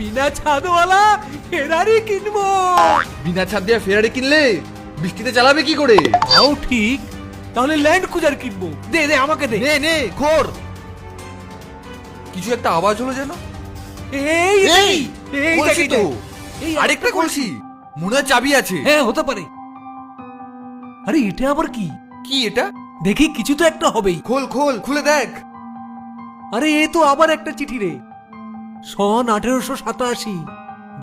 বিনা ছাদওয়ালা ফেরারি কিনবো। বিনা ছাদ দিয়ে ফেরারি কিনলে বৃষ্টিতে চালাবে কি করে? তাও ঠিক, তাহলে ল্যান্ড ক্রুজার কিনবো। দে দে আমাকে দে। নে নে খোর। কিছু একটা আওয়াজ হলো যেন। এই এই এই কলসি তো। এই আরেকটা কলসি, মনে হয় চাবি আছে। হ্যাঁ হতে পারে। আরে এটা আবার কি? কি এটা? দেখি কিছু তো একটা হবেই। খোল খোল, খুলে দেখ। আরে এ তো আবার একটা চিঠি রে। সন 1887।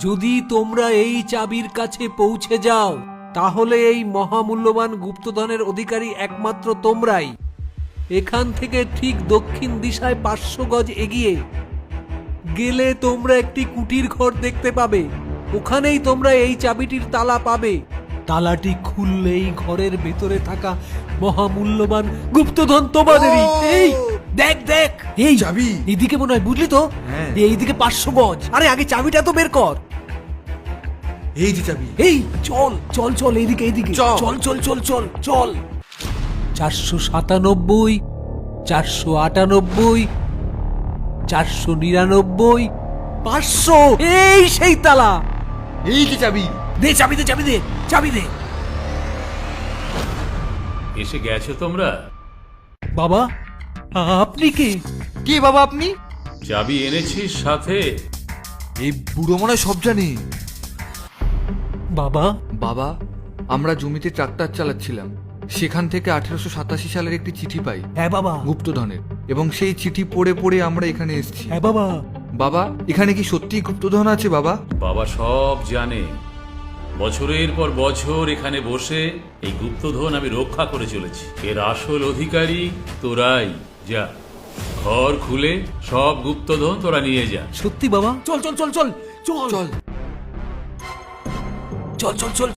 যদি তোমরা এই চাবির কাছে পৌঁছে যাও তাহলে এই মহামূল্যবান গুপ্তধনের অধিকারী একমাত্র তোমরাই। এখান থেকে ঠিক দক্ষিণ দিশায় 500 গজ এগিয়ে গেলে তোমরা একটি কুটির ঘর দেখতে পাবে। ওখানেই তোমরা এই চাবিটির তালা পাবে। তালাটি খুললেই ঘরের ভেতরে থাকা মহামূল্যবান গুপ্তধন তোমাদেরই। ও! এই দেখ দেখ, এই চাবি। এদিকে মনে হয়, বুঝলি তো? হ্যাঁ। এইদিকে 500 গজ। আরে আগে চাবিটা তো বের কর। এই যে চাবি। এই চল চল চল, এইদিকে এইদিকে চল। চল চল চল চল চল। 497, 498, 499, 500। এই সেই তালা। এই যে চাবি। দে চাবি দে চাবি দে চাবি দে। এসে গেছো তোমরা? বাবা আপনি কে? কে বাবা আপনি? চাবি এনেছিস সাথে? এই বুড়ো মনে হয় সব জানে। বাবা বাবা, আমরা জমিতে ট্রাক্টর চালাচ্ছিলাম, সেখান থেকে 1887 সালের একটি চিঠি পাই হ্যাঁ বাবা, গুপ্তধনের, এবং সেই চিঠি পড়ে পড়ে আমরা এখানে এসেছি। হ্যাঁ বাবা। বাবা, এখানে কি সত্যি গুপ্তধন আছে বাবা? বাবা সব জানে। বছরের পর বছর এখানে বসে এই গুপ্তধন আমি রক্ষা করে চলেছি। এর আসল অধিকারী তোরাই। যা, ঘর খুলে সব গুপ্তধন তোরা নিয়ে যা। সত্যি বাবা? চল চল চল চল চল চল। চল চল চল।